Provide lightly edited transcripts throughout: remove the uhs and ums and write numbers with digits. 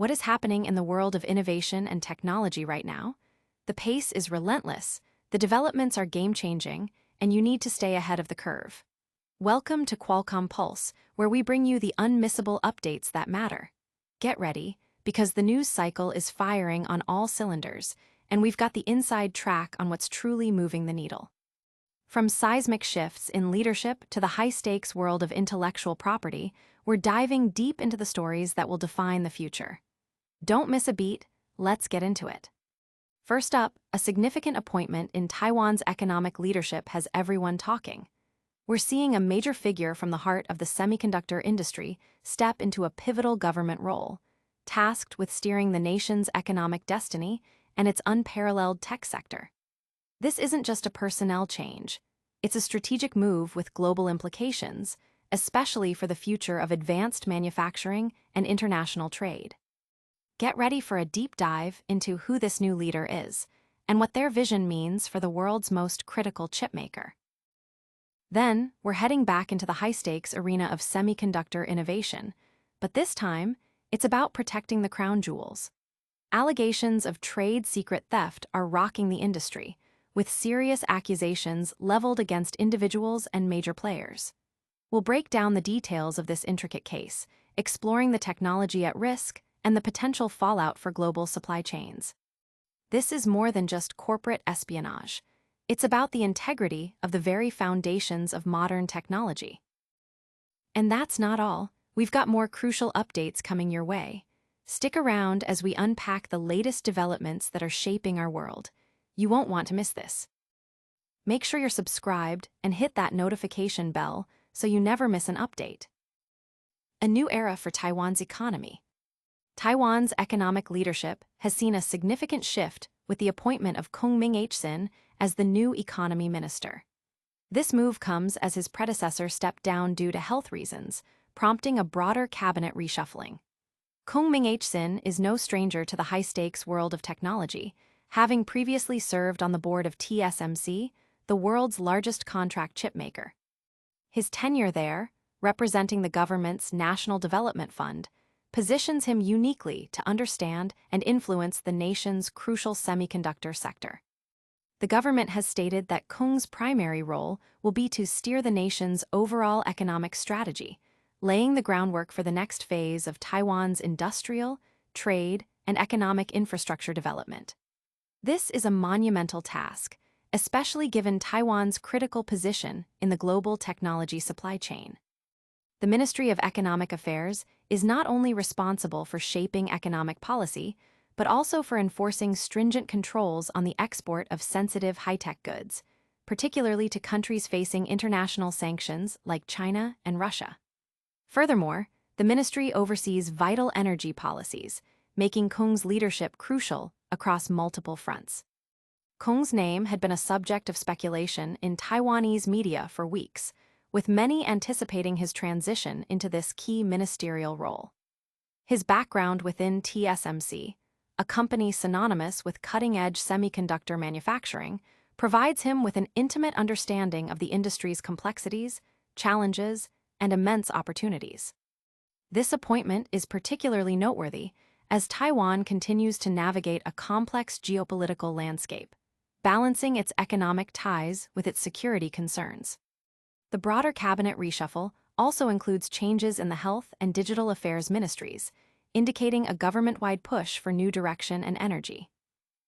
What is happening in the world of innovation and technology right now? The pace is relentless, the developments are game-changing, and you need to stay ahead of the curve. Welcome to Qualcomm Pulse, where we bring you the unmissable updates that matter. Get ready, because the news cycle is firing on all cylinders, and we've got the inside track on what's truly moving the needle. From seismic shifts in leadership to the high-stakes world of intellectual property, we're diving deep into the stories that will define the future. Don't miss a beat, let's get into it. First up, a significant appointment in Taiwan's economic leadership has everyone talking. We're seeing a major figure from the heart of the semiconductor industry step into a pivotal government role, tasked with steering the nation's economic destiny and its unparalleled tech sector. This isn't just a personnel change. It's a strategic move with global implications, especially for the future of advanced manufacturing and international trade. Get ready for a deep dive into who this new leader is and what their vision means for the world's most critical chipmaker. Then, we're heading back into the high-stakes arena of semiconductor innovation, but this time, it's about protecting the crown jewels. Allegations of trade secret theft are rocking the industry, with serious accusations leveled against individuals and major players. We'll break down the details of this intricate case, exploring the technology at risk and the potential fallout for global supply chains. This is more than just corporate espionage. It's about the integrity of the very foundations of modern technology. And that's not all. We've got more crucial updates coming your way. Stick around as we unpack the latest developments that are shaping our world. You won't want to miss this. Make sure you're subscribed and hit that notification bell so you never miss an update. A new era for Taiwan's economy. Taiwan's economic leadership has seen a significant shift with the appointment of Kung Ming-hsin as the new economy minister. This move comes as his predecessor stepped down due to health reasons, prompting a broader cabinet reshuffling. Kung Ming-hsin is no stranger to the high-stakes world of technology, having previously served on the board of TSMC, the world's largest contract chipmaker. His tenure there, representing the government's National Development Fund, positions him uniquely to understand and influence the nation's crucial semiconductor sector. The government has stated that Kung's primary role will be to steer the nation's overall economic strategy, laying the groundwork for the next phase of Taiwan's industrial, trade, and economic infrastructure development. This is a monumental task, especially given Taiwan's critical position in the global technology supply chain. The Ministry of Economic Affairs is not only responsible for shaping economic policy, but also for enforcing stringent controls on the export of sensitive high-tech goods, particularly to countries facing international sanctions like China and Russia. Furthermore, the ministry oversees vital energy policies, making Kung's leadership crucial across multiple fronts. Kung's name had been a subject of speculation in Taiwanese media for weeks, with many anticipating his transition into this key ministerial role. His background within TSMC, a company synonymous with cutting-edge semiconductor manufacturing, provides him with an intimate understanding of the industry's complexities, challenges, and immense opportunities. This appointment is particularly noteworthy as Taiwan continues to navigate a complex geopolitical landscape, balancing its economic ties with its security concerns. The broader cabinet reshuffle also includes changes in the health and digital affairs ministries, indicating a government-wide push for new direction and energy.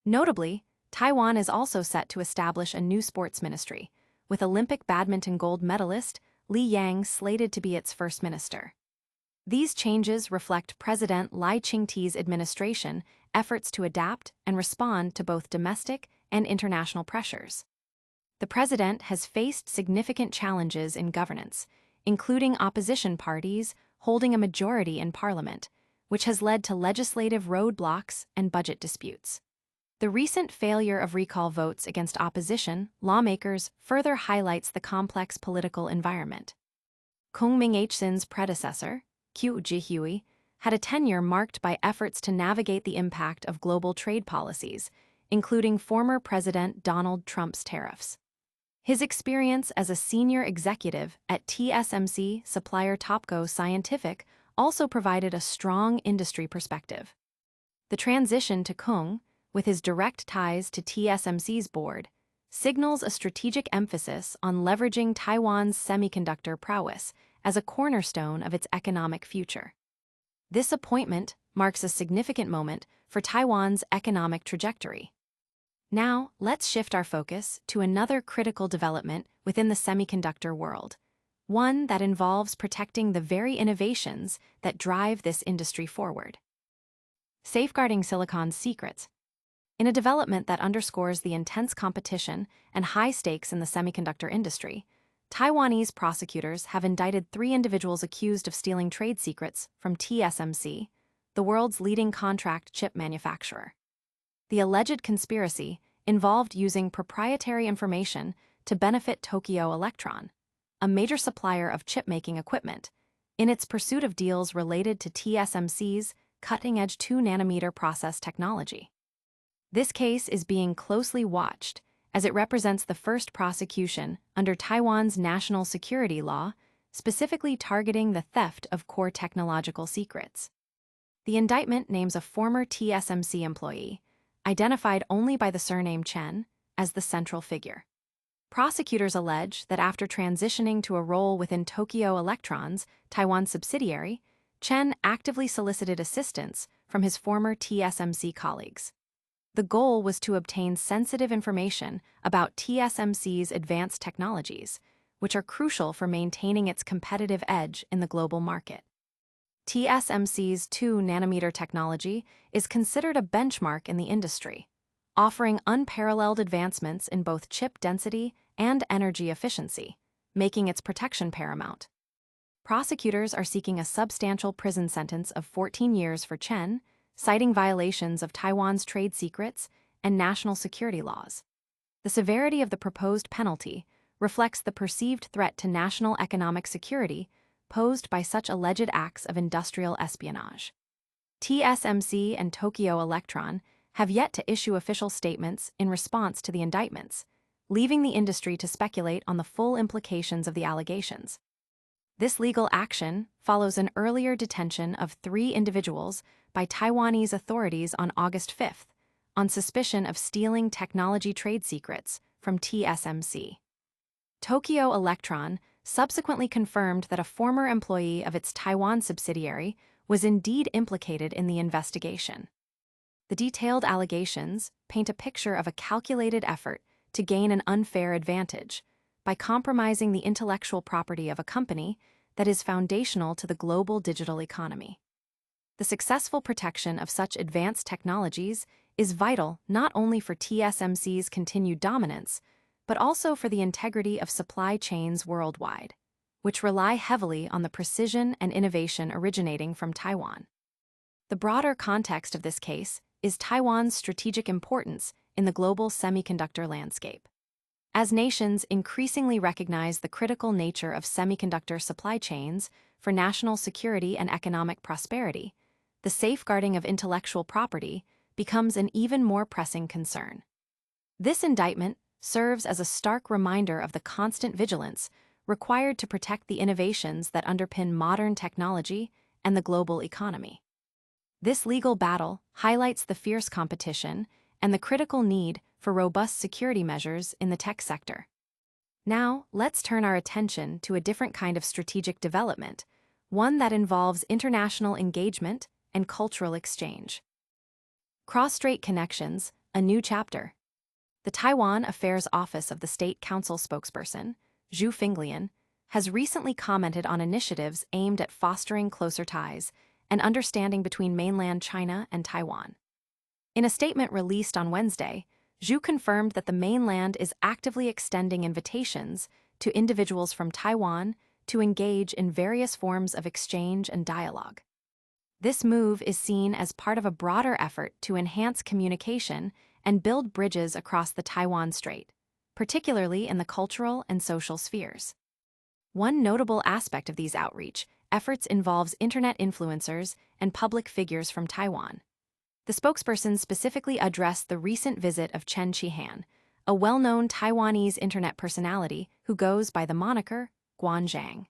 Notably, Taiwan is also set to establish a new sports ministry, with Olympic badminton gold medalist Li Yang slated to be its first minister. These changes reflect President Lai Ching-te's administration efforts to adapt and respond to both domestic and international pressures. The president has faced significant challenges in governance, including opposition parties holding a majority in parliament, which has led to legislative roadblocks and budget disputes. The recent failure of recall votes against opposition lawmakers further highlights the complex political environment. Kung Ming-hsin's predecessor, Kyu Ji-hui, had a tenure marked by efforts to navigate the impact of global trade policies, including former President Donald Trump's tariffs. His experience as a senior executive at TSMC supplier Topco Scientific also provided a strong industry perspective. The transition to Kung, with his direct ties to TSMC's board, signals a strategic emphasis on leveraging Taiwan's semiconductor prowess as a cornerstone of its economic future. This appointment marks a significant moment for Taiwan's economic trajectory. Now, let's shift our focus to another critical development within the semiconductor world, one that involves protecting the very innovations that drive this industry forward. Safeguarding silicon's secrets. In a development that underscores the intense competition and high stakes in the semiconductor industry, Taiwanese prosecutors have indicted 3 individuals accused of stealing trade secrets from TSMC, the world's leading contract chip manufacturer. The alleged conspiracy involved using proprietary information to benefit Tokyo Electron, a major supplier of chip-making equipment, in its pursuit of deals related to TSMC's cutting-edge 2-nanometer process technology. This case is being closely watched as it represents the first prosecution under Taiwan's national security law, specifically targeting the theft of core technological secrets. The indictment names a former TSMC employee, identified only by the surname Chen, as the central figure. Prosecutors allege that after transitioning to a role within Tokyo Electron's Taiwan subsidiary, Chen actively solicited assistance from his former TSMC colleagues. The goal was to obtain sensitive information about TSMC's advanced technologies, which are crucial for maintaining its competitive edge in the global market. TSMC's 2-nanometer technology is considered a benchmark in the industry, offering unparalleled advancements in both chip density and energy efficiency, making its protection paramount. Prosecutors are seeking a substantial prison sentence of 14 years for Chen, citing violations of Taiwan's trade secrets and national security laws. The severity of the proposed penalty reflects the perceived threat to national economic security posed by such alleged acts of industrial espionage. TSMC and Tokyo Electron have yet to issue official statements in response to the indictments, leaving the industry to speculate on the full implications of the allegations. This legal action follows an earlier detention of 3 individuals by Taiwanese authorities on August 5 on suspicion of stealing technology trade secrets from TSMC. Tokyo Electron subsequently confirmed that a former employee of its Taiwan subsidiary was indeed implicated in the investigation. The detailed allegations paint a picture of a calculated effort to gain an unfair advantage by compromising the intellectual property of a company that is foundational to the global digital economy. The successful protection of such advanced technologies is vital not only for TSMC's continued dominance, but also for the integrity of supply chains worldwide, which rely heavily on the precision and innovation originating from Taiwan. The broader context of this case is Taiwan's strategic importance in the global semiconductor landscape. As nations increasingly recognize the critical nature of semiconductor supply chains for national security and economic prosperity, the safeguarding of intellectual property becomes an even more pressing concern. This indictment serves as a stark reminder of the constant vigilance required to protect the innovations that underpin modern technology and the global economy. This legal battle highlights the fierce competition and the critical need for robust security measures in the tech sector. Now, let's turn our attention to a different kind of strategic development, one that involves international engagement and cultural exchange. Cross-strait connections, a new chapter. The Taiwan Affairs Office of the State Council spokesperson, Zhu Finglian, has recently commented on initiatives aimed at fostering closer ties and understanding between mainland China and Taiwan. In a statement released on Wednesday, Zhu confirmed that the mainland is actively extending invitations to individuals from Taiwan to engage in various forms of exchange and dialogue. This move is seen as part of a broader effort to enhance communication and build bridges across the Taiwan Strait, particularly in the cultural and social spheres. One notable aspect of these outreach efforts involves internet influencers and public figures from Taiwan. The spokesperson specifically addressed the recent visit of Chen Qihan, a well-known Taiwanese internet personality who goes by the moniker Guan Zhang.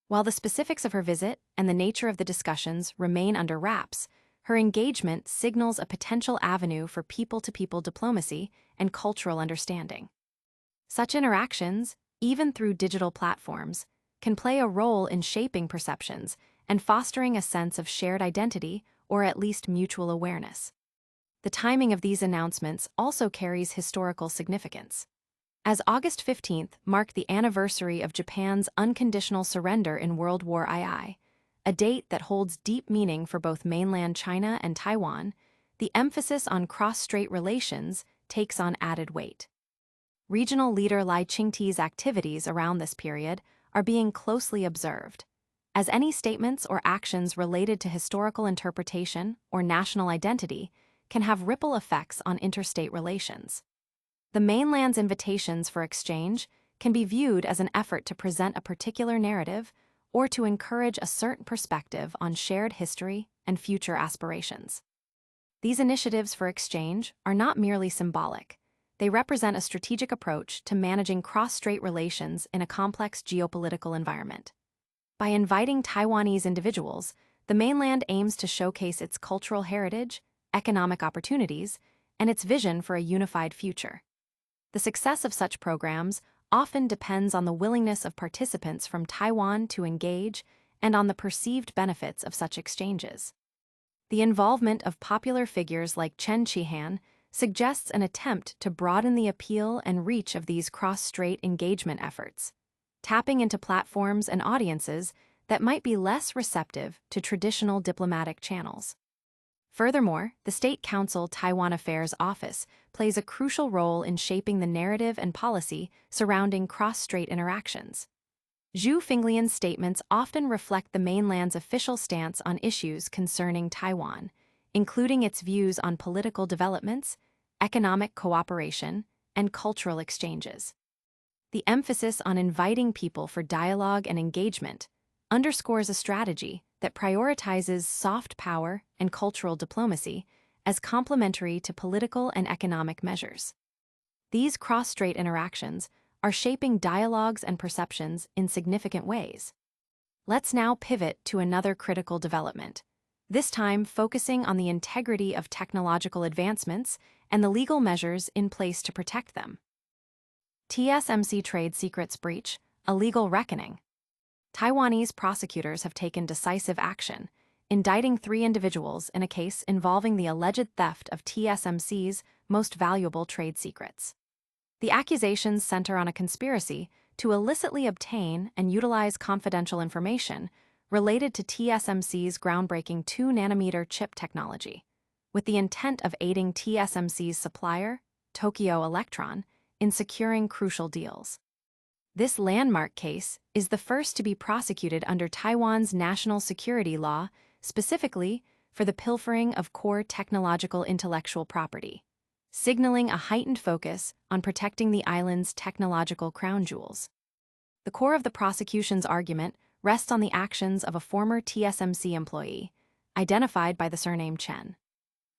While the specifics of her visit and the nature of the discussions remain under wraps, her engagement signals a potential avenue for people-to-people diplomacy and cultural understanding. Such interactions, even through digital platforms, can play a role in shaping perceptions and fostering a sense of shared identity or at least mutual awareness. The timing of these announcements also carries historical significance, as August 15th marked the anniversary of Japan's unconditional surrender in World War II, a date that holds deep meaning for both mainland China and Taiwan. The emphasis on cross-strait relations takes on added weight. Regional leader Lai Ching-te's activities around this period are being closely observed, as any statements or actions related to historical interpretation or national identity can have ripple effects on interstate relations. The mainland's invitations for exchange can be viewed as an effort to present a particular narrative or to encourage a certain perspective on shared history and future aspirations. These initiatives for exchange are not merely symbolic. They represent a strategic approach to managing cross-strait relations in a complex geopolitical environment. By inviting Taiwanese individuals, the mainland aims to showcase its cultural heritage, economic opportunities, and its vision for a unified future. The success of such programs often depends on the willingness of participants from Taiwan to engage and on the perceived benefits of such exchanges. The involvement of popular figures like Chen Qihan suggests an attempt to broaden the appeal and reach of these cross-strait engagement efforts, tapping into platforms and audiences that might be less receptive to traditional diplomatic channels. Furthermore, the State Council Taiwan Affairs Office plays a crucial role in shaping the narrative and policy surrounding cross-strait interactions. Zhu Finglian's statements often reflect the mainland's official stance on issues concerning Taiwan, including its views on political developments, economic cooperation, and cultural exchanges. The emphasis on inviting people for dialogue and engagement underscores a strategy that prioritizes soft power and cultural diplomacy as complementary to political and economic measures. These cross-strait interactions are shaping dialogues and perceptions in significant ways. Let's now pivot to another critical development, this time focusing on the integrity of technological advancements and the legal measures in place to protect them. TSMC trade secrets breach, a legal reckoning. Taiwanese prosecutors have taken decisive action, indicting 3 individuals in a case involving the alleged theft of TSMC's most valuable trade secrets. The accusations center on a conspiracy to illicitly obtain and utilize confidential information related to TSMC's groundbreaking 2-nanometer chip technology, with the intent of aiding TSMC's supplier, Tokyo Electron, in securing crucial deals. This landmark case is the first to be prosecuted under Taiwan's national security law, specifically for the pilfering of core technological intellectual property, signaling a heightened focus on protecting the island's technological crown jewels. The core of the prosecution's argument rests on the actions of a former TSMC employee, identified by the surname Chen.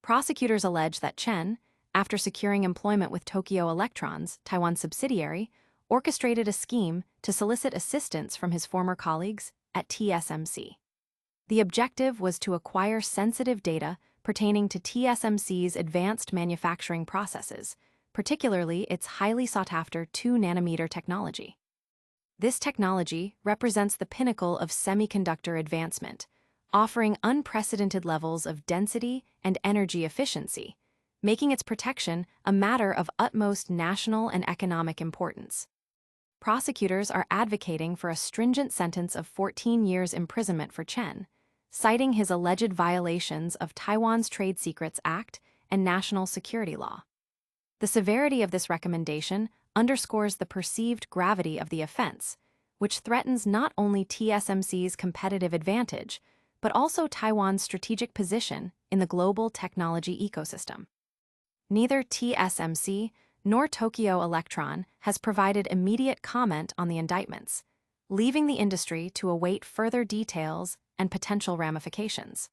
Prosecutors allege that Chen, after securing employment with Tokyo Electron's Taiwan subsidiary, orchestrated a scheme to solicit assistance from his former colleagues at TSMC. The objective was to acquire sensitive data pertaining to TSMC's advanced manufacturing processes, particularly its highly sought-after 2-nanometer technology. This technology represents the pinnacle of semiconductor advancement, offering unprecedented levels of density and energy efficiency, making its protection a matter of utmost national and economic importance. Prosecutors are advocating for a stringent sentence of 14 years imprisonment for Chen, citing his alleged violations of Taiwan's Trade Secrets Act and national security law. The severity of this recommendation underscores the perceived gravity of the offense, which threatens not only TSMC's competitive advantage, but also Taiwan's strategic position in the global technology ecosystem. Neither TSMC nor Tokyo Electron has provided immediate comment on the indictments, leaving the industry to await further details and potential ramifications.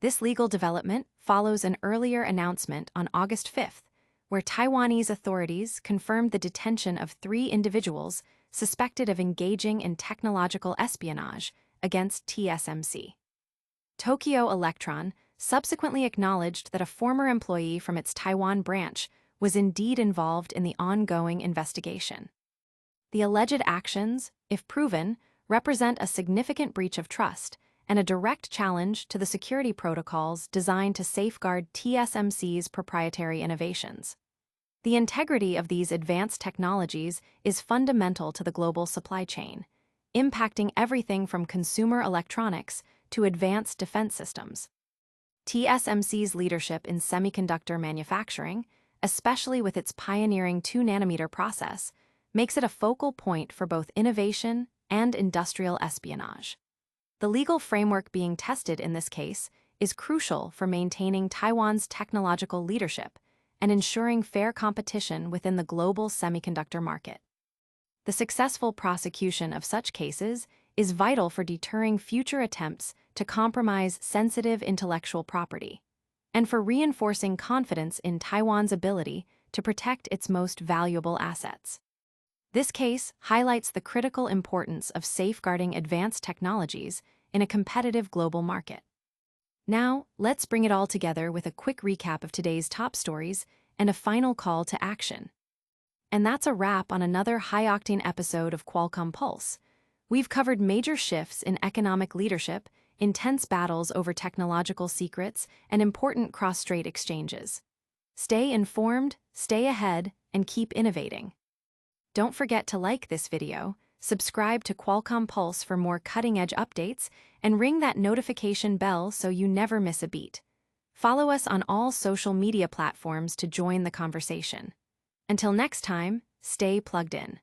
This legal development follows an earlier announcement on August 5th, where Taiwanese authorities confirmed the detention of 3 individuals suspected of engaging in technological espionage against TSMC. Tokyo Electron subsequently acknowledged that a former employee from its Taiwan branch was indeed involved in the ongoing investigation. The alleged actions, if proven, represent a significant breach of trust and a direct challenge to the security protocols designed to safeguard TSMC's proprietary innovations. The integrity of these advanced technologies is fundamental to the global supply chain, impacting everything from consumer electronics to advanced defense systems. TSMC's leadership in semiconductor manufacturing, especially with its pioneering 2-nanometer process, makes it a focal point for both innovation and industrial espionage. The legal framework being tested in this case is crucial for maintaining Taiwan's technological leadership and ensuring fair competition within the global semiconductor market. The successful prosecution of such cases is vital for deterring future attempts to compromise sensitive intellectual property, and for reinforcing confidence in Taiwan's ability to protect its most valuable assets. This case highlights the critical importance of safeguarding advanced technologies in a competitive global market. Now, let's bring it all together with a quick recap of today's top stories and a final call to action. And that's a wrap on another high-octane episode of Qualcomm Pulse. We've covered major shifts in economic leadership, intense battles over technological secrets, and important cross-strait exchanges. Stay informed, stay ahead, and keep innovating. Don't forget to like this video, subscribe to Qualcomm Pulse for more cutting-edge updates, and ring that notification bell so you never miss a beat. Follow us on all social media platforms to join the conversation. Until next time, stay plugged in.